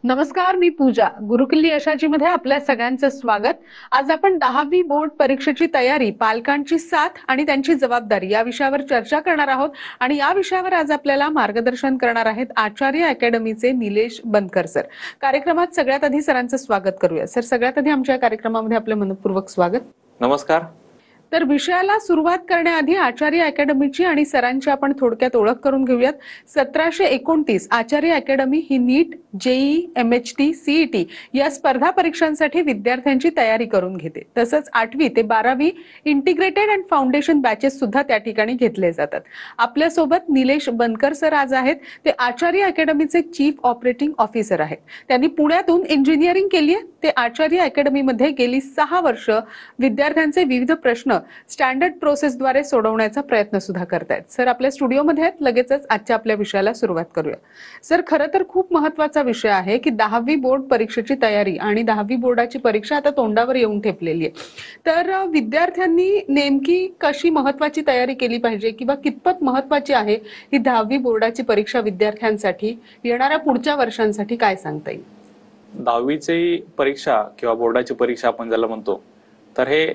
नमस्कार, मी पूजा. गुरुकिल्ली यशाची मध्ये आपल्या सगळ्यांचं स्वागत. आज आपण 10वी बोर्ड परीक्षेची तयारी, पालकांची साथ आणि त्यांची जबाबदारी या विषयावर चर्चा करणार आहोत. आणि या विषयावर आज आपल्याला मार्गदर्शन करणार आहेत आचार्य अकॅडमीचे निलेश बनकर सर. कार्यक्रमात सगळ्यात आधी सरांचं स्वागत करूया. सर, सगळ्यात आधी आमच्या कार्यक्रमामध्ये आपलं मनपूर्वक स्वागत. नमस्कार. तर विषयाला सुरुवात करण्याआधी आचार्य अकॅडमीची आणि सरांची आपण थोडक्यात ओळख करून घेऊयात. 1729 आचार्य अकॅडमी ही नीट, जेईई, एमएचटी, सीईटी या स्पर्धा परीक्षांसाठी विद्यार्थ्यांची तयारी करून घेते. तसंच 8वी ते 12वी इंटिग्रेटेड अँड फाउंडेशन बॅचेस सुद्धा त्या ठिकाणी घेतले जातात. आपल्यासोबत निलेश बनकर सर आज आहेत. ते आचार्य अकॅडमीचे चीफ ऑपरेटिंग ऑफिसर आहेत. त्यांनी पुण्यातून इंजिनिअरिंग केली आहे. ते आचार्य अकॅडमीमध्ये गेली 6 वर्ष विद्यार्थ्यांचे विविध प्रश्न स्टँडर्ड प्रोसेसद्वारे सोडवण्याचा प्रयत्न सुद्धा करतायत. सर आपल्या स्टुडिओमध्ये आहेत. लगेचच आजच्या आपल्या विषयाला सुरुवात करूया. सर, खरं तर खूप महत्त्वाचा विषय आहे की 10वी बोर्ड परीक्षेची तयारी आणि 10वी बोर्डाची परीक्षा आता तोंडावर येऊन ठेपलेली आहे. तर विद्यार्थ्यांनी नेमकी कशी महत्त्वाची तयारी केली पाहिजे किंवा कितपत महत्त्वाची आहे ही 10वी बोर्डाची परीक्षा विद्यार्थ्यांसाठी येणाऱ्या पुढच्या वर्षांसाठी, काय सांगता येईल? 10वीची परीक्षा किंवा बोर्डाची परीक्षा आपण ज्याला म्हणतो, तर हे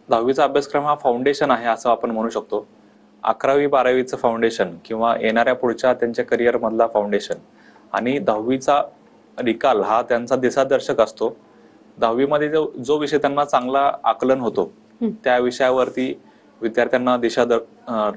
10वीचा अभ्यासक्रम हा फाउंडेशन आहे असं आपण म्हणू शकतो. 11वी-12वीचं फाउंडेशन किंवा येणाऱ्या पुढच्या त्यांच्या करिअर मधला फाउंडेशन आणि 10वीचा निकाल हा त्यांचा दिशादर्शक असतो. 10वीमध्ये जो विषय त्यांना चांगला आकलन होतो त्या विषयावरती विद्यार्थ्यांना दिशा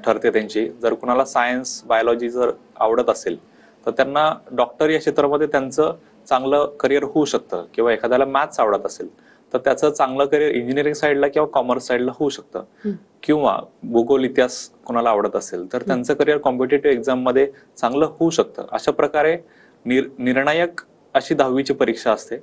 ठरते त्यांची. जर कुणाला सायन्स, बायोलॉजी जर आवडत असेल तर त्यांना डॉक्टर या क्षेत्रामध्ये त्यांचं चांगलं करिअर होऊ शकतं, किंवा एखाद्याला मॅथ्स आवडत असेल तर त्याचं चांगलं करिअर इंजिनिअरिंग साईडला किंवा कॉमर्स साईडला होऊ शकतं, किंवा भूगोल, इतिहास कोणाला आवडत असेल तर त्यांचं करिअर कॉम्पिटेटिव्ह एक्झाम मध्ये चांगलं होऊ शकतं. अशा प्रकारे निर्णायक अशी 10वीची परीक्षा असते.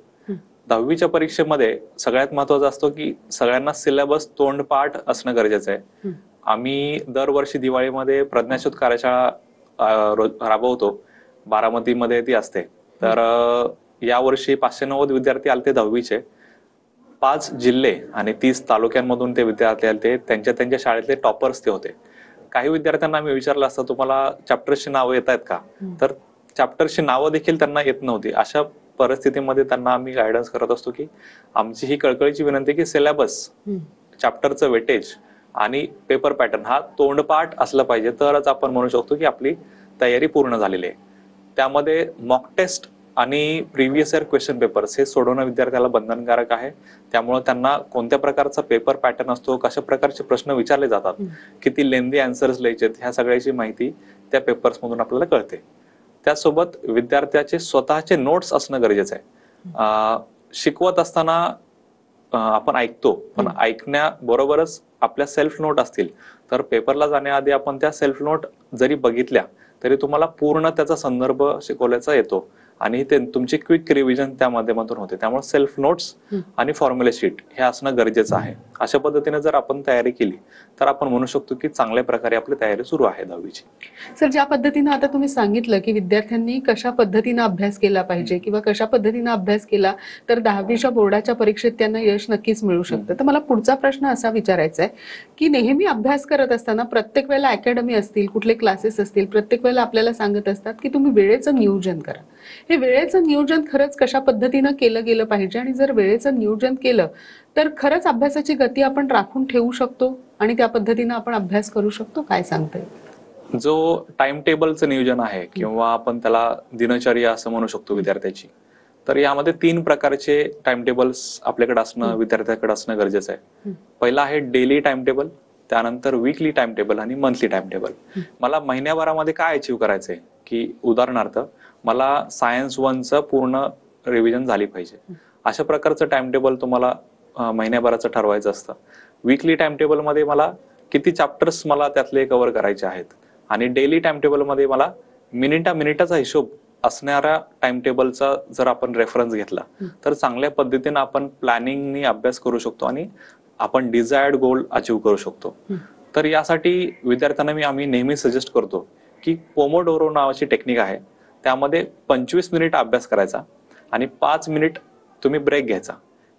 10वीच्या परीक्षेमध्ये सगळ्यात महत्वाचं असतो की सगळ्यांना सिलेबस तोंडपाठ असणं गरजेचं आहे. आम्ही दरवर्षी दिवाळीमध्ये प्रज्ञाशोध कार्यशाळा राबवतो. बारामतीमध्ये ती असते. तर यावर्षी 590 विद्यार्थी आलते 10वीचे. 5 जिल्हे आणि 30 तालुक्यांमधून ते विद्यार्थी आले. त्यांच्या शाळेतले टॉपर्स ते होते. काही विद्यार्थ्यांना आम्ही विचारलं असतं तुम्हाला चॅप्टर्सची नावं येत आहेत का, तर चॅप्टर्सची नावं देखील त्यांना येत नव्हती. अशा परिस्थितीमध्ये त्यांना आम्ही गायडन्स करत असतो की आमची ही कळकळीची विनंती की सिलेबस, चॅप्टरचं वेटेज आणि पेपर पॅटर्न हा तोंडपाठ असलं पाहिजे, तरच आपण म्हणू शकतो की आपली तयारी पूर्ण झालेली आहे. त्यामध्ये मॉक टेस्ट आणि प्रिव्हियस इयर क्वेश्चन पेपर्स हे सोडवणं विद्यार्थ्याला बंधनकारक आहे. त्यामुळे त्यांना कोणत्या प्रकारचा पेपर पॅटर्न असतो, कशा प्रकारचे प्रश्न विचारले जातात, किती लेंदी आन्सर्स लिहायचे, ह्या सगळ्याची माहिती त्या पेपर्स मधून आपल्याला कळते. त्यासोबत विद्यार्थ्याचे स्वतःचे नोट्स असणं गरजेचं आहे. शिकवत असताना आपण ऐकतो, पण ऐकण्याबरोबरच आपल्या सेल्फ नोट असतील तर पेपरला जाण्याआधी आपण त्या सेल्फ नोट जरी बघितल्या तरी तुम्हाला पूर्ण त्याचा संदर्भ शिकवल्याचा येतो आणि ते तुमची क्विक रिव्हिजन त्या माध्यमातून होते. त्यामुळे सेल्फ नोट्स आणि फॉर्म्युला शीट हे असणं गरजेचं आहे. अशा पद्धतीने जर आपण तयारी केली तर आपण म्हणू शकतो की चांगल्या प्रकारे आपली तयारी सुरू आहे 10वीची. सर, ज्या पद्धतीने आता तुम्ही सांगितलं की विद्यार्थ्यांनी कशा पद्धतीने अभ्यास केला पाहिजे किंवा कशा पद्धतीने अभ्यास केला तर 10वीच्या बोर्डाच्या परीक्षेत त्यांना यश नक्कीच मिळू शकतं. तर मला पुढचा प्रश्न असा विचारायचा आहे की नेहमी अभ्यास करत असताना प्रत्येक वेळेला अकॅडमी असतील, कुठले क्लासेस असतील, प्रत्येक वेळेला आपल्याला सांगत असतात की तुम्ही वेळेचं नियोजन करा. हे वेळेचं नियोजन खरंच कशा पद्धतीनं केलं गेलं पाहिजे, आणि जर वेळेचं नियोजन केलं तर खरंच अभ्यासाची गती आपण राखून ठेवू शकतो आणि त्या पद्धतीनं आपण अभ्यास करू शकतो, काय सांगता येईल? जो टाइम टेबलचं नियोजन आहे किंवा आपण त्याला दिनचर्या असं म्हणू शकतो विद्यार्थ्याची, तर यामध्ये 3 प्रकारचे टाइम टेबल्स आपल्याकडे असणं, विद्यार्थ्याकडे असणं गरजेचं आहे. पहिला आहे डेली टाइम टेबल, त्यानंतर वीकली टाइम टेबल आणि मंथली टाइम टेबल. मला महिन्याभरामध्ये काय अचीव्ह करायचंय, की उदाहरणार्थ मला सायन्स 1चं पूर्ण रिव्हिजन झाली पाहिजे, अशा प्रकारचं टाइम टेबल तुम्हाला महिन्याभराचं ठरवायचं असतं. वीकली टाइम टेबल मध्ये मला किती चॅप्टर्स मला त्यातले कव्हर करायचे आहेत, आणि डेली टाइम टेबल मध्ये मला मिनिटाचा हिशोब असणाऱ्या टाइम टेबलचा जर आपण रेफरन्स घेतला तर चांगल्या पद्धतीने आपण प्लॅनिंगनी अभ्यास करू शकतो आणि आपण डिझायर्ड गोल अचीव्ह करू शकतो. तर यासाठी विद्यार्थ्यांना आम्ही नेहमी सजेस्ट करतो की पोमोडोरो नावाची टेक्निक आहे. त्यामध्ये 25 मिनिट अभ्यास करायचा आणि 5 मिनिट तुम्ही ब्रेक घ्यायचा.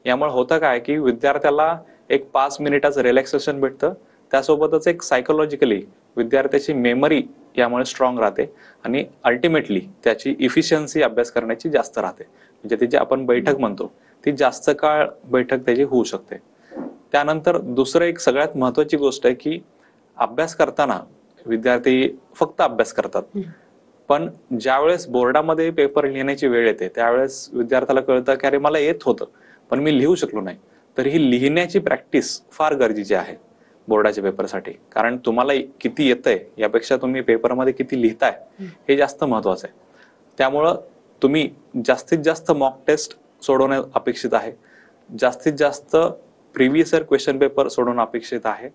यामुळे होतं काय की विद्यार्थ्याला एक 5 मिनिटाचं रिलॅक्सेशन भेटतं. त्यासोबतच एक सायकोलॉजिकली विद्यार्थ्याची मेमरी यामुळे स्ट्रॉंग राहते आणि अल्टिमेटली त्याची इफिशियन्सी अभ्यास करण्याची जास्त राहते. म्हणजे ती जी आपण बैठक म्हणतो ती जास्त काळ बैठक त्याची होऊ शकते. त्यानंतर दुसरं एक सगळ्यात महत्वाची गोष्ट आहे की अभ्यास करताना विद्यार्थी फक्त अभ्यास करतात, पण ज्यावेळेस बोर्डामध्ये पेपर लिहिण्याची वेळ येते त्यावेळेस विद्यार्थ्याला कळतं की अरे मला येत होतं पण मी लिहू शकलो नाही. तर ही लिहिण्याची प्रॅक्टिस फार गरजेची आहे बोर्डाच्या पेपरसाठी, कारण तुम्हाला किती येतंय यापेक्षा तुम्ही पेपरमध्ये किती लिहिताय हे जास्त महत्वाचं आहे. त्यामुळं तुम्ही जास्तीत जास्त मॉक टेस्ट सोडवणे अपेक्षित आहे, जास्तीत जास्त प्रिव्हियस इयर क्वेश्चन पेपर सोडवणं अपेक्षित आहे.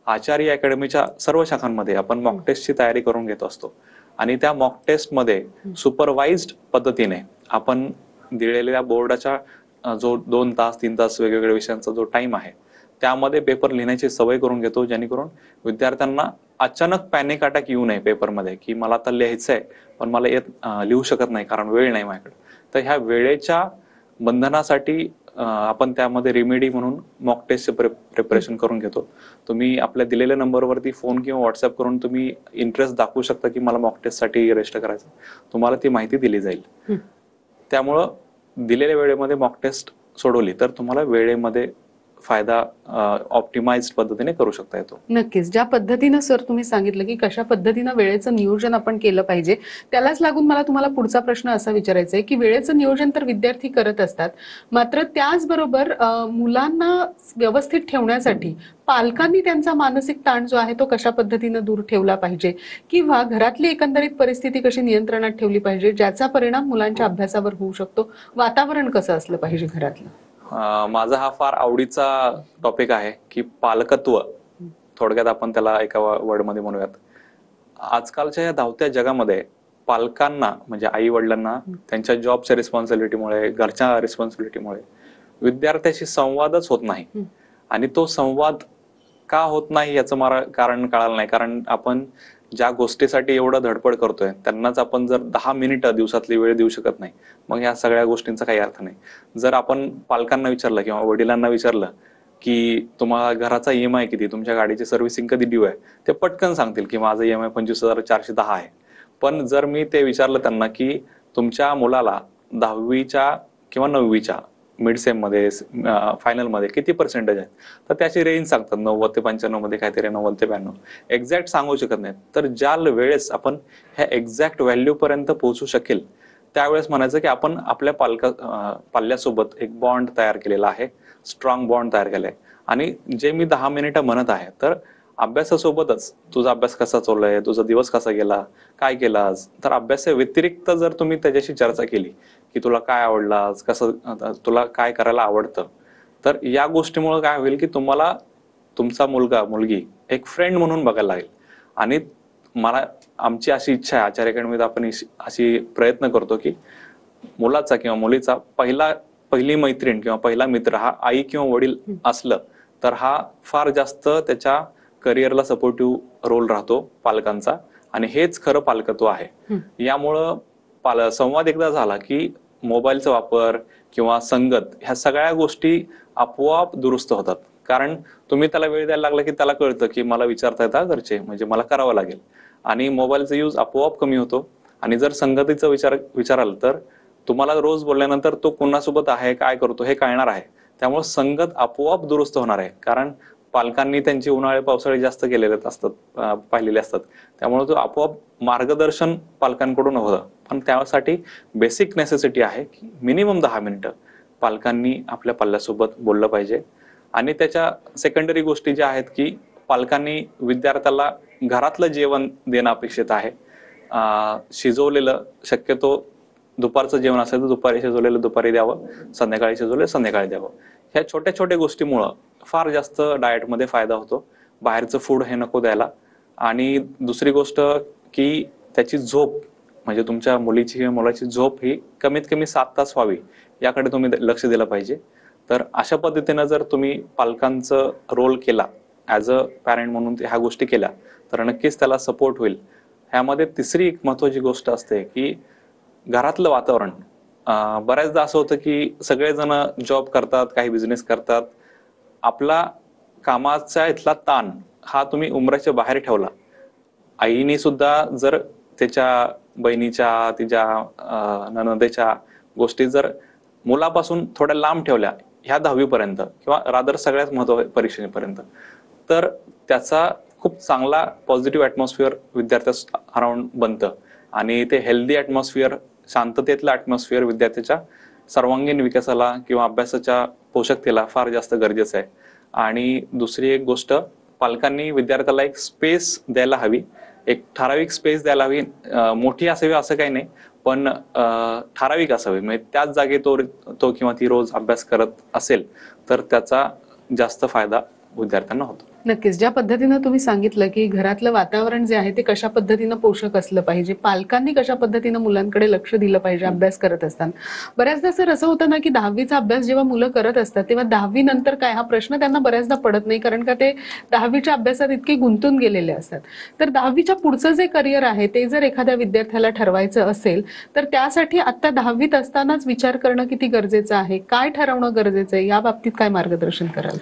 आचार्य अकॅडमीच्या सर्व शाखांमध्ये आपण मॉक टेस्टची तयारी करून घेत असतो आणि त्या मॉक टेस्टमध्ये सुपरवाइज्ड पद्धतीने आपण दिलेल्या बोर्डाच्या जो 2 तास 3 तास वेगवेगळ्या विषयांचा जो टाइम आहे त्यामध्ये पेपर लिहिण्याची सवय करून घेतो, जेणेकरून विद्यार्थ्यांना अचानक पॅनिक अटॅक येऊ नये पेपरमध्ये की मला आता लिहायचं आहे पण मला लिहू शकत नाही कारण वेळ नाही माझ्याकडे. तर ह्या वेळेच्या बंधनासाठी आपण त्यामध्ये रेमेडी म्हणून मॉक टेस्टचे प्रिपरेशन करून घेतो. तुम्ही आपल्या दिलेल्या नंबरवरती फोन किंवा व्हॉट्सअप करून तुम्ही इंटरेस्ट दाखवू शकता की मला मॉक टेस्टसाठी रजिस्टर करायचं, तुम्हाला ती माहिती दिली जाईल. त्यामुळं दिलेल्या वेळेमध्ये मॉक टेस्ट सोडवली तर तुम्हाला वेळेमध्ये फायदा ऑप्टिमाइज्ड पद्धतीने करू शकता येतो. नक्कीच. ज्या पद्धतीनं सर तुम्ही सांगितलं की कशा पद्धतीनं वेळेचं नियोजन आपण केलं पाहिजे, त्यालाच लागून मला तुम्हाला पुढचा प्रश्न असा विचारायचा आहे की वेळेचं नियोजन तर विद्यार्थी करत असतात, मात्र त्याचबरोबर मुलांना व्यवस्थित ठेवण्यासाठी पालकांनी त्यांचा मानसिक ताण जो आहे तो कशा पद्धतीनं दूर ठेवला पाहिजे किंवा घरातली एकंदरीत परिस्थिती कशी नियंत्रणात ठेवली पाहिजे ज्याचा परिणाम मुलांच्या अभ्यासावर होऊ शकतो, वातावरण कसं असलं पाहिजे घरातलं? माझा हा फार आवडीचा टॉपिक आहे की पालकत्व, थोडक्यात आपण त्याला एका वर्डमध्ये म्हणूयात. आजकालच्या या धावत्या जगामध्ये पालकांना म्हणजे आई वडिलांना त्यांच्या जॉबच्या रिस्पॉन्सिबिलिटीमुळे, घरच्या रिस्पॉन्सिबिलिटीमुळे विद्यार्थ्याशी संवादच होत नाही. आणि तो संवाद का होत नाही याचं मला कारण कळालं नाही, कारण आपण ज्या गोष्टीसाठी एवढं धडपड करतोय त्यांनाच आपण जर 10 मिनिटं दिवसातली वेळ देऊ शकत नाही, मग या सगळ्या गोष्टींचा काही अर्थ नाही. जर आपण पालकांना विचारलं किंवा वडिलांना विचारलं की तुम्हाला घराचा EMI किती, तुमच्या गाडीची सर्व्हिसिंग कधी ड्यू आहे, ते पटकन सांगतील की माझं EMI 25,410 आहे. पण जर मी ते विचारलं त्यांना की तुमच्या मुलाला 10वीच्या किंवा 9वीच्या मिड सेम मध्ये फायनल मध्ये किती पर्सेंटेज आहेत, तर त्याची रेंज सांगतात 90 ते 95 मध्ये काहीतरी 90 ते 92, एक्झॅक्ट सांगू शकत नाहीत. तर ज्या वेळेस आपण ह्या एक्झॅक्ट व्हॅल्यू पर्यंत पोहोचू शकेल त्यावेळेस म्हणायचं की आपण आपल्या पाल्यासोबत एक बॉन्ड तयार केलेला आहे, स्ट्रॉंग बॉन्ड तयार केलाय. आणि जे मी 10 मिनिटं म्हणत आहे तर अभ्यासासोबतच तुझा अभ्यास कसा चाललाय, तुझा दिवस कसा गेला, काय केलास, तर अभ्यासा व्यतिरिक्त जर तुम्ही त्याच्याशी चर्चा केली की तुला काय आवडलं, कसं तुला काय करायला आवडतं, तर या गोष्टीमुळे काय होईल की तुम्हाला तुमचा मुलगा मुलगी एक फ्रेंड म्हणून बघायला लागेल. आणि आमची अशी इच्छा आहे आचार्य अकॅडमीत, आपण अशी प्रयत्न करतो की मुलाचा किंवा मुलीचा पहिली मैत्रीण किंवा पहिला मित्र हा आई किंवा वडील असलं तर हा फार जास्त त्याच्या करिअरला सपोर्टिव्ह रोल राहतो पालकांचा, आणि हेच खरं पालकत्व आहे. यामुळं संवाद एकदा झाला की मोबाईलचा वापर किंवा संगत ह्या सगळ्या गोष्टी आपोआप दुरुस्त होतात, कारण तुम्ही त्याला वेळ द्यायला लागला की त्याला कळतं की मला विचारता येतात घरचे, म्हणजे मला करावं लागेल, आणि मोबाईलचा यूज आपोआप कमी होतो. आणि जर संगतीचा विचाराल तर तुम्हाला रोज बोलल्यानंतर तो कोणासोबत आहे, काय करतो हे कळणार आहे. त्यामुळे संगत आपोआप दुरुस्त होणार आहे, कारण पालकांनी त्यांची उन्हाळे पावसाळे जास्त केलेले असतात, पाहिलेले असतात. त्यामुळे तो आपोआप मार्गदर्शन पालकांकडून होतं. पण त्यासाठी बेसिक नेसेसिटी आहे की मिनिमम 10 मिनिटं पालकांनी आपल्या पाल्यासोबत बोललं पाहिजे. आणि त्याच्या सेकंडरी गोष्टी ज्या आहेत की पालकांनी विद्यार्थ्याला घरातलं जेवण देणं अपेक्षित आहे. शिजवलेलं, शक्यतो दुपारचं जेवण असेल तर दुपारी शिजवलेलं दुपारी द्यावं, संध्याकाळी शिजवलेलं संध्याकाळी द्यावं. ह्या छोट्या छोट्या गोष्टीमुळं फार जास्त डाएटमध्ये फायदा होतो. बाहेरचं फूड हे नको द्यायला. आणि दुसरी गोष्ट की त्याची झोप, म्हणजे तुमच्या मुलीची किंवा मुलाची झोप ही कमीत कमी 7 तास व्हावी याकडे तुम्ही लक्ष दिलं पाहिजे. तर अशा पद्धतीनं जर तुम्ही पालकांचं रोल केला, ॲज अ पॅरेंट म्हणून ह्या गोष्टी केल्या तर नक्कीच त्याला सपोर्ट होईल. ह्यामध्ये तिसरी एक महत्वाची गोष्ट असते की घरातलं वातावरण. बऱ्याचदा असं होतं की सगळेजण जॉब करतात, काही बिझनेस करतात, आपला कामाचा इथला ताण हा तुम्ही उमराच्या बाहेर ठेवला. आईने सुद्धा जर त्याच्या बहिणीच्या, तिच्या ननदेच्या गोष्टी जर मुलापासून थोड्या लांब ठेवल्या ह्या 10वी पर्यंत किंवा रादर सगळ्यात महत्व परीक्षेपर्यंत, तर त्याचा खूप चांगला पॉझिटिव्ह ॲटमॉस्फिअर विद्यार्थ्यास अराउंड बनतं आणि ते हेल्दी ॲटमॉस्फिअर, शांततेतलं ॲटमॉस्फिअर विद्यार्थ्याच्या सर्वांगीण विकासाला किंवा अभ्यासाच्या पोषकतेला फार जास्त गरजेचं आहे. आणि दुसरी एक गोष्ट, पालकांनी विद्यार्थ्याला एक स्पेस द्यायला हवी, एक ठराविक स्पेस द्यायला हवी. मोठी असावी असं काही नाही, पण ठराविक असावी. म्हणजे त्याच जागी तो किंवा ती रोज अभ्यास करत असेल तर त्याचा जास्त फायदा विद्यार्थ्यांना होतो. नक्कीच. ज्या पद्धतीनं तुम्ही सांगितलं की घरातलं वातावरण जे आहे ते कशा पद्धतीनं पोषक असलं पाहिजे, पालकांनी कशा पद्धतीनं मुलांकडे लक्ष दिलं पाहिजे अभ्यास करत असताना. बऱ्याचदा सर असं होतं ना की 10वीचा अभ्यास जेव्हा मुलं करत असतात तेव्हा 10वी नंतर काय हा प्रश्न त्यांना बऱ्याचदा पडत नाही, कारण का ते 10वीच्या अभ्यासात इतके गुंतून गेलेले असतात. तर 10वीच्या पुढचं जे करिअर आहे ते जर एखाद्या विद्यार्थ्याला ठरवायचं असेल तर त्यासाठी आता 10वीत असतानाच विचार करणं किती गरजेचं आहे, काय ठरवणं गरजेचं आहे, या बाबतीत काय मार्गदर्शन कराल?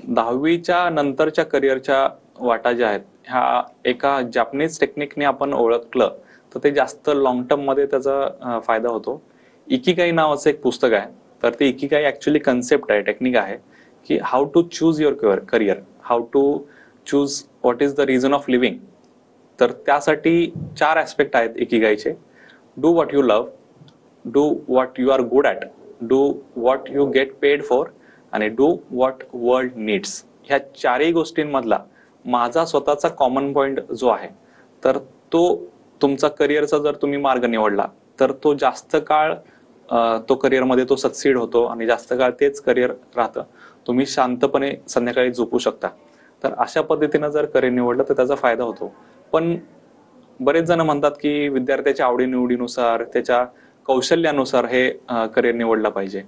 10वीच्या नंतरच्या करिअरच्या वाटा ज्या आहेत ह्या एका जॅपनीज टेक्निकने आपण ओळखलं तर ते जास्त लॉंग टर्म मध्ये त्याचा फायदा होतो. इकिगाई नावाचं एक पुस्तक आहे. तर ते इकिगाई ऍक्च्युली कन्सेप्ट आहे, टेक्निक आहे की how to choose your career, how to choose what is the reason of living. तर त्यासाठी 4 ऍस्पेक्ट आहेत इकिगाईचे. Do what you love, do what you are good at, do what you get paid for आणि do what world needs. ह्या 4ही गोष्टींमधला माझा स्वतःचा common point जो आहे तर तो तुमचा करिअरचा जर तुम्ही मार्ग निवडला तर तो जास्त काळ तो करिअरमध्ये तो सक्सीड होतो आणि जास्त काळ तेच करिअर राहतं. तुम्ही शांतपणे संध्याकाळी झोपू शकता. तर अशा पद्धतीनं जर करिअर निवडलं तर त्याचा फायदा होतो. पण बरेच जण म्हणतात की विद्यार्थ्याच्या आवडीनिवडीनुसार, त्याच्या कौशल्यानुसार हे करिअर निवडलं पाहिजे.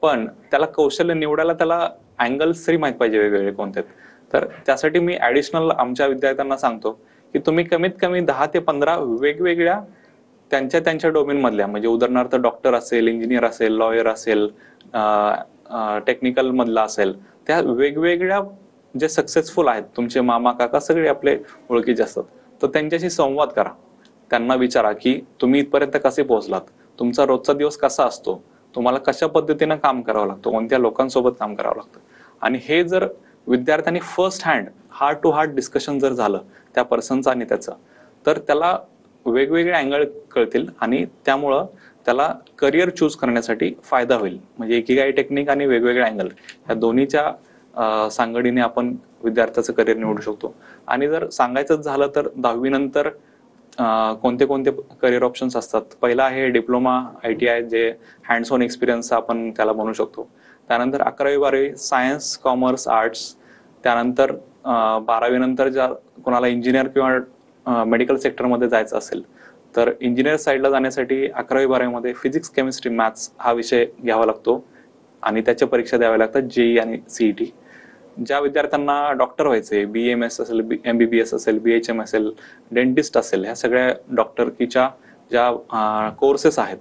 पण त्याला कौशल्य निवडायला त्याला अँगल्स तरी माहित पाहिजे वेगवेगळे कोणते. तर त्यासाठी मी ऍडिशनल आमच्या विद्यार्थ्यांना सांगतो की तुम्ही कमीत कमी 10 ते 15 वेगवेगळ्या त्यांच्या डोमेन मधल्या, म्हणजे उदाहरणार्थ डॉक्टर असेल, इंजिनियर असेल, लॉयर असेल, टेक्निकल मधला असेल, त्या वेगवेगळ्या जे सक्सेसफुल आहेत तुमचे मामा काका सगळे आपले ओळखीचे असतात, तर त्यांच्याशी संवाद करा. त्यांना विचारा की तुम्ही इथपर्यंत कसे पोहोचलात, तुमचा रोजचा दिवस कसा असतो, तुम्हाला कशा पद्धतीनं काम करावं लागतं, कोणत्या लोकांसोबत काम करावं लागतं. आणि हे जर विद्यार्थ्यांनी first hand heart to heart discussion जर झालं त्या पर्सनचं आणि त्याचं, तर त्याला वेगवेगळे अँगल कळतील आणि त्यामुळं त्याला करिअर चूज करण्यासाठी फायदा होईल. म्हणजे इकिगाई टेक्निक आणि वेगवेगळे अँगल ह्या दोन्हीच्या सांगडीने आपण विद्यार्थ्याचं करिअर निवडू शकतो. आणि जर सांगायचंच झालं तर 10वी नंतर कोणते कोणते करिअर ऑप्शन्स असतात. पहिला आहे डिप्लोमा ITI, जे हँड्स ऑन एक्सपिरियन्स आपण त्याला म्हणू शकतो. त्यानंतर 11वी 12वी सायन्स, कॉमर्स, आर्ट्स. त्यानंतर 12वी नंतर ज्या कोणाला इंजिनियर किंवा मेडिकल सेक्टरमध्ये जायचं असेल तर इंजिनियर साईडला जाण्यासाठी 11वी 12वी मध्ये फिजिक्स, केमिस्ट्री, मॅथ्स हा विषय घ्यावा लागतो आणि त्याच्या परीक्षा द्याव्या लागतात, JEE आणि CET. ज्या विद्यार्थ्यांना डॉक्टर व्हायचे, BAMS असेल, MBBS असेल, BHM असेल, डेंटिस्ट असेल, ह्या सगळ्या डॉक्टरकीच्या ज्या कोर्सेस आहेत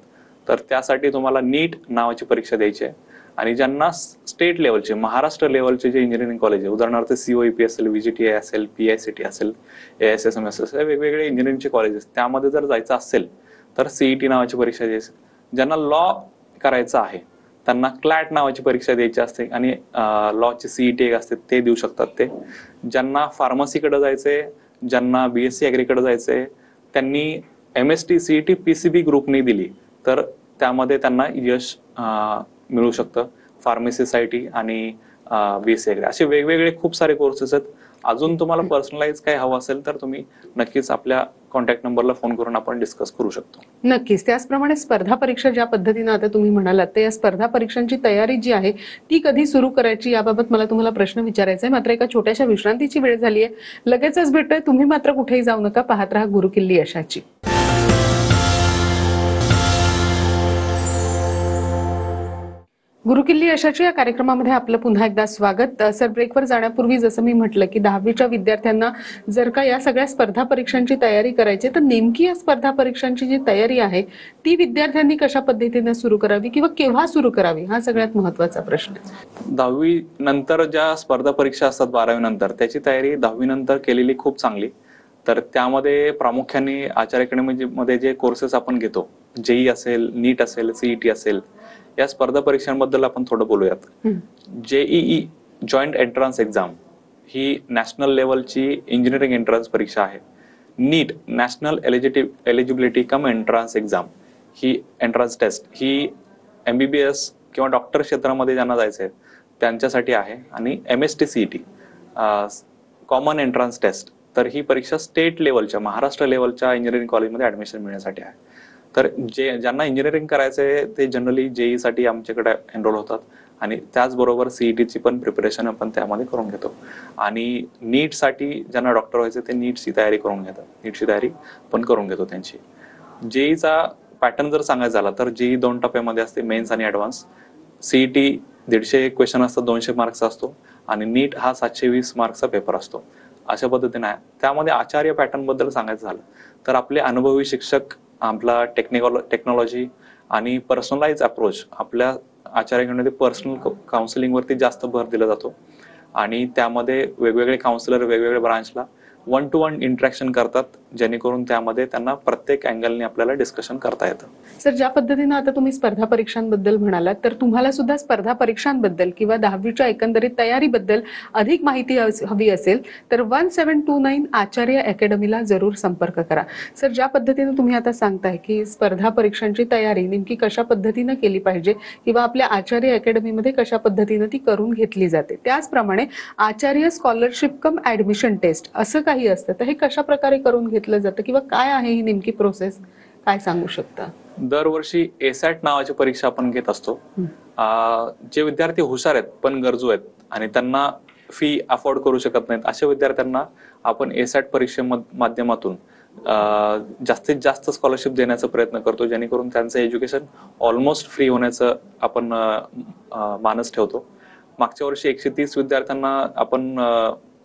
तर त्यासाठी तुम्हाला नीट नावाची परीक्षा द्यायची आहे. आणि ज्यांना स्टेट लेवलचे, महाराष्ट्र लेवलचे जे इंजिनिअरिंग कॉलेज आहे, उदाहरणार्थ COEP असेल, VGTI असेल, PICT असेल, AISSM असेल, वेगवेगळे इंजिनिअरिंगचे कॉलेजेस, त्यामध्ये जर जायचं असेल तर CET नावाची परीक्षा द्यायची. ज्यांना लॉ करायचं आहे त्यांना क्लॅट नावाची परीक्षा द्यायची असते आणि लॉची CET एक असते, ते देऊ शकतात ते. ज्यांना फार्मसीकडे जायचंय, ज्यांना BSc ॲग्रीकडे जायचंय, त्यांनी MST CET PCB ग्रुपनी दिली तर त्यामध्ये त्यांना यश मिळू शकतं. फार्मसीसाठी आणि BSc ॲग्री असे वेगवेगळे खूप सारे कोर्सेस आहेत. अजून तुम्हाला पर्सनलाइज काय हवं असेल तर तुम्ही नक्कीच आपल्या कॉन्टॅक्ट नंबरला फोन करून आपण डिस्कस करू शकतो. नक्कीच. त्याचप्रमाणे स्पर्धा परीक्षा ज्या पद्धतीनं आता तुम्ही म्हणालात, तर या स्पर्धा परीक्षांची तयारी जी आहे ती कधी सुरू करायची याबाबत मला तुम्हाला प्रश्न विचारायचा आहे. मात्र एका छोट्याशा विश्रांतीची वेळ झाली आहे. लगेचच भेटतोय. तुम्ही मात्र कुठेही जाऊ नका. पाहत राहा गुरुकिल्ली यशाची. गुरुकिल्ली यशाची या कार्यक्रमामध्ये आपलं पुन्हा एकदा स्वागत. सर, ब्रेकवर जाण्यापूर्वी जसं मी म्हटलं की 10वीच्या विद्यार्थ्यांना जर का या सगळ्या स्पर्धा परीक्षांची तयारी करायची तर नेमकी या स्पर्धा परीक्षांची जी तयारी आहे ती विद्यार्थ्यांनी कशा पद्धतीने सुरू करावी किंवा केव्हा सुरू करावी, हा सगळ्यात महत्वाचा प्रश्न. 10वी नंतर ज्या स्पर्धा परीक्षा असतात 12वी नंतर, त्याची तयारी 10वी नंतर केलेली खूप चांगली. तर त्यामध्ये प्रामुख्याने आचार्य अकॅडमी मध्ये जे कोर्सेस आपण घेतो, JEE असेल, नीट असेल, CET असेल, या स्पर्धा परीक्षांबद्दल आपण थोडं बोलूयात. जेईई जॉईंट एंट्रन्स एक्झाम ही नॅशनल लेवलची इंजिनिअरिंग एंट्रन्स परीक्षा आहे. NEET national eligibility cum entrance exam ही एंट्रन्स टेस्ट ही MBBS किंवा डॉक्टर क्षेत्रामध्ये ज्यांना जायचं आहे त्यांच्यासाठी आहे. आणि MST CET common entrance test तर ही परीक्षा स्टेट लेवलच्या महाराष्ट्र लेवलच्या इंजिनिअरिंग कॉलेजमध्ये ऍडमिशन मिळण्यासाठी आहे. तर ज्यांना इंजिनिअरिंग करायचं आहे ते जनरली जेई साठी आमच्याकडे एनरोल होतात आणि त्याचबरोबर CETची पण प्रिपरेशन आपण त्यामध्ये करून घेतो. आणि नीटसाठी ज्यांना डॉक्टर व्हायचं ते नीटची तयारी करून घेतात, नीटची तयारी पण करून घेतो त्यांची. जेईचा पॅटर्न जर सांगायचा झाला तर जेई 2 टप्प्यामध्ये असते, मेन्स आणि ऍडव्हान्स. CET 150 क्वेश्चन असतात, 200 मार्क्सचा असतो आणि नीट हा 720 मार्क्सचा पेपर असतो. अशा पद्धतीने आहे. त्यामध्ये आचार्य पॅटर्न बद्दल सांगायचं झालं तर आपले अनुभवी शिक्षक, आपला टेक्नॉलॉजी आणि पर्सनलाइज अप्रोच, आपल्या आचार्याकडे पर्सनल काउन्सिलिंग वरती जास्त भर दिला जातो आणि त्यामध्ये वेगवेगळे काउन्सिलर वेगवेगळ्या ब्रांचला 1 to 1 इंटरॅक्शन करतात, जेणेकरून त्यामध्ये त्यांना प्रत्येक अँगलने आपल्याला डिस्कशन करता येतं. सर, ज्या पद्धतीनं आता तुम्ही स्पर्धा परीक्षांबद्दल म्हणालात तर तुम्हाला सुद्धा स्पर्धा परीक्षांबद्दल किंवा 10वीच्या एकंदरीत तयारीबद्दल अधिक माहिती हवी असेल तर 1729 आचार्य अकॅडमीला जरूर संपर्क करा. सर, ज्या पद्धतीनं तुम्ही आता सांगताय की स्पर्धा परीक्षांची तयारी नेमकी कशा पद्धतीनं केली पाहिजे किंवा आपल्या आचार्य अकॅडमीमध्ये कशा पद्धतीनं ती करून घेतली जाते, त्याचप्रमाणे आचार्य स्कॉलरशिप कम ऍडमिशन टेस्ट असं काही असतं तर हे कशा प्रकारे करून घेतलं जातं किंवा काय आहे ही नेमकी प्रोसेस, काय सांगू शकता? दरवर्षी ASAT नावाची परीक्षा आपण घेत असतो. जे विद्यार्थी हुशार आहेत पण गरजू आहेत आणि त्यांना फी अफोर्ड करू शकत नाहीत अशा विद्यार्थ्यांना आपण ASAT परीक्षे माध्यमातून जास्तीत जास्त स्कॉलरशिप देण्याचा प्रयत्न करतो, जेणेकरून त्यांचं एज्युकेशन ऑलमोस्ट फ्री होण्याचं आपण मानस ठेवतो. मागच्या वर्षी 130 विद्यार्थ्यांना आपण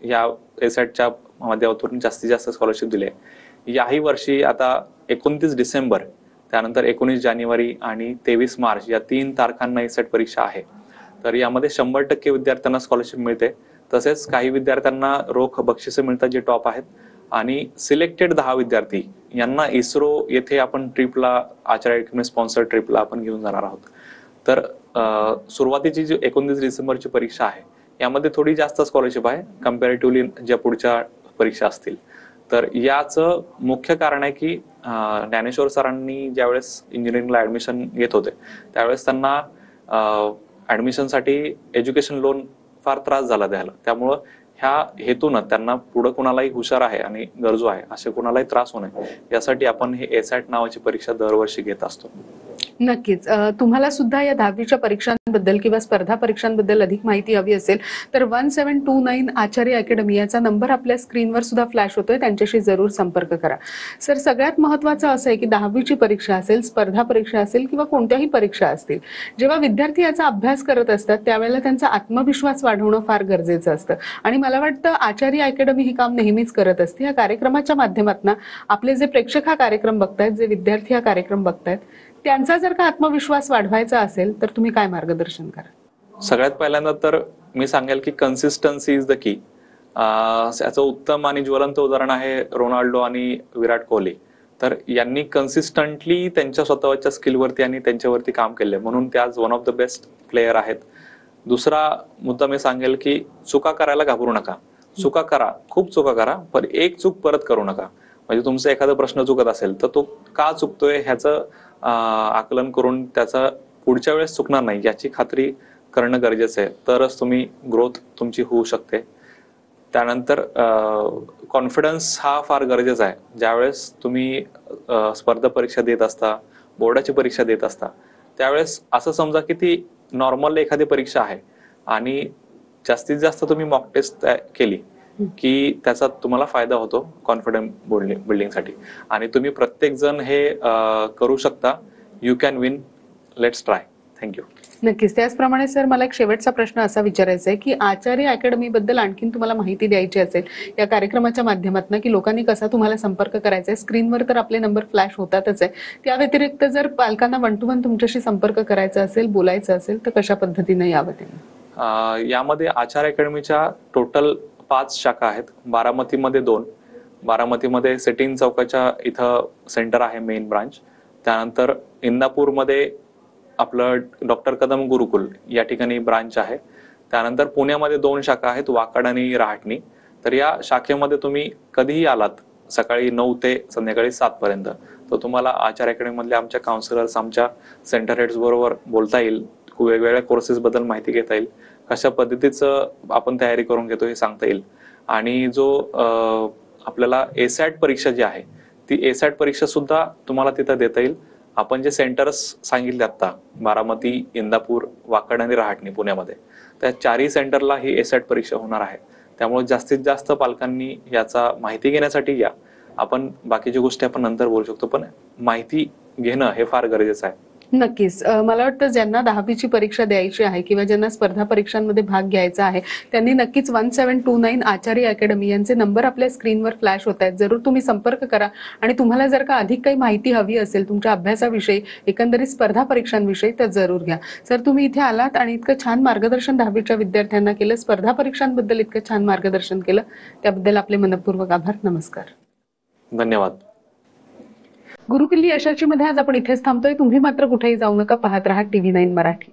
या ASATच्या माध्यमातून जास्तीत जास्त स्कॉलरशिप दिले. याही वर्षी आता 29 डिसेंबर त्यानंतर 19 जानेवारी आणि 23 मार्च या 3 तारखांना ASAT परीक्षा आहे. तर यामध्ये 100% विद्यार्थ्यांना स्कॉलरशिप मिळते. तसेच काही विद्यार्थ्यांना रोख बक्षिसे मिळतात जे टॉप आहेत आणि सिलेक्टेड 10 विद्यार्थी यांना इस्रो येथे आपण ट्रिपला, आचार्य स्पॉन्सर ट्रिपला आपण घेऊन जाणार आहोत. तर सुरुवातीची जी 29 डिसेंबरची परीक्षा आहे यामध्ये थोडी जास्त स्कॉलरशिप आहे कम्पॅरेटिव्हली ज्या पुढच्या परीक्षा असतील. तर याचं मुख्य कारण आहे की ज्ञानेश्वर सरांनी ज्यावेळेस इंजिनिअरिंगला ऍडमिशन घेत होते त्यावेळेस त्यांना ऍडमिशनसाठी एज्युकेशन लोन फार त्रास झाला द्यायला. त्यामुळं ह्या हेतून त्यांना पुढे कुणालाही हुशार आहे आणि गरजू आहे असे कुणालाही त्रास होऊ नये यासाठी आपण हे ASAT नावाची परीक्षा दरवर्षी घेत असतो. नक्कीच. तुम्हाला सुद्धा या 10वीच्या परीक्षांबद्दल किंवा स्पर्धा परीक्षांबद्दल अधिक माहिती हवी असेल तर 1729 आचार्य अकॅडमी याचा नंबर आपल्या स्क्रीनवर सुद्धा फ्लॅश होतोय, त्यांच्याशी जरूर संपर्क करा. सर, सगळ्यात महत्त्वाचं असं आहे की 10वीची परीक्षा असेल, स्पर्धा परीक्षा असेल किंवा कोणत्याही परीक्षा असतील, जेव्हा विद्यार्थी याचा अभ्यास करत असतात त्यावेळेला त्यांचा आत्मविश्वास वाढवणं फार गरजेचं असतं आणि मला वाटतं आचार्य अकॅडमी हे काम नेहमीच करत असते. या कार्यक्रमाच्या माध्यमातून आपले जे प्रेक्षक हा कार्यक्रम बघतायत, जे विद्यार्थी हा कार्यक्रम बघतायत, त्यांचा जर का आत्मविश्वास वाढवायचा असेल तर तुम्ही काय मार्गदर्शन करा? सगळ्यात पहिल्यांदा तर मी सांगेल की कन्सिस्टन्सी इज द की. याचं उत्तम आणि ज्वलंत उदाहरण आहे रोनाल्डो आणि विराट कोहली. तर यांनी कन्सिस्टंटली त्यांच्या स्वतःच्या स्किलवरती आणि त्यांच्यावरती काम केले म्हणून ते आज one of the best player आहेत. दुसरा मुद्दा मी सांगेल की चुका करायला घाबरू नका. चुका करा, खूप चुका करा, पण एक चूक परत करू नका. म्हणजे तुमचा एखादा प्रश्न चुकत असेल तर तो का चुकतोय ह्याचं आकलन करून त्याचा पुढच्या वेळेस चुकणार नाही याची खात्री करणं गरजेचं आहे. तरच तुम्ही ग्रोथ तुमची होऊ शकते. त्यानंतर कॉन्फिडन्स हा फार गरजेचा आहे. ज्यावेळेस तुम्ही स्पर्धा परीक्षा देत असता, बोर्डाची परीक्षा देत असता, त्यावेळेस असं समजा की ती नॉर्मल एखादी परीक्षा आहे आणि जास्तीत जास्त तुम्ही मॉक टेस्ट केली की त्याचा तुम्हाला फायदा होतो कॉन्फिडन्स बिल्डिंगसाठी आणि तुम्ही प्रत्येक जण हे करू शकता. You can win. Let's try. Thank you. नक्कीच. त्याचप्रमाणे सर, मला एक शेवटचा प्रश्न असा विचारायचा आहे की आचार्य अकॅडमी बद्दल आणखीन तुम्हाला माहिती द्यायची असेल या कार्यक्रमाच्या माध्यमातून की लोकांनी कसा तुम्हाला संपर्क करायचा आहे, स्क्रीनवर तर आपले नंबर फ्लॅश होतातच आहे, त्या व्यतिरिक्त जर पालकांना 1 to 1 तुमच्याशी संपर्क करायचा असेल, बोलायचं असेल तर कशा पद्धतीने यावं? यामध्ये आचार्य अकॅडमीच्या टोटल 5 शाखा आहेत. बारामतीमध्ये 2, बारामतीमध्ये सेटिंग चौकाच्या इथं सेंटर आहे मेन ब्रांच. त्यानंतर इंदापूरमध्ये आपलं डॉक्टर कदम गुरुकुल या ठिकाणी ब्रांच आहे. त्यानंतर पुण्यामध्ये 2 शाखा आहेत, वाकड आणि रहाटणी. तर या शाखेमध्ये तुम्ही कधीही आलात सकाळी 9 ते संध्याकाळी 7 पर्यंत, तर तुम्हाला आचार्य अकॅडमी मधल्या आमच्या काउन्सिलर्स, आमच्या सेंटर हेड्स बरोबर बोलता येईल, वेगवेगळ्या कोर्सेस बद्दल माहिती घेता येईल, कशा पद्धतीचं आपण तयारी करून घेतो हे सांगता येईल. आणि जो आपल्याला एसॅट परीक्षा जी आहे ती एसॅट परीक्षा सुद्धा तुम्हाला तिथं देता येईल. आपण जे सेंटर्स सांगितले आता, बारामती, इंदापूर, वाकड आणि रहाटणी पुण्यामध्ये, त्या 4ही सेंटरला ही एसॅट परीक्षा होणार आहे. त्यामुळे जास्तीत जास्त पालकांनी याचा माहिती घेण्यासाठी या. आपण बाकीच्या गोष्टी आपण नंतर बोलू शकतो, पण माहिती घेणं हे फार गरजेचं आहे. नक्कीच. मला वाटतं ज्यांना 10वीची परीक्षा द्यायची आहे किंवा ज्यांना स्पर्धा परीक्षांमध्ये भाग घ्यायचा आहे त्यांनी नक्कीच 1729 आचार्य अकॅडमी यांचे नंबर आपल्या स्क्रीनवर फ्लॅश होत आहेत. जरूर तुम्ही संपर्क करा. आणि तुम्हाला जर का अधिक काही माहिती हवी असेल तुमच्या अभ्यासाविषयी, एकंदरीत स्पर्धा परीक्षांविषयी, तर जरूर घ्या. सर, तुम्ही इथे आलात आणि इतकं छान मार्गदर्शन 10वीच्या विद्यार्थ्यांना केलं, स्पर्धा परीक्षांबद्दल इतकं छान मार्गदर्शन केलं, त्याबद्दल आपले मनपूर्वक आभार. नमस्कार. धन्यवाद. गुरुकिल्ली यशाची मध्ये आज आपण इथेच थांबतोय. तुम्ही मात्र कुठेही जाऊ नका. पाहत रहा TV9 मराठी.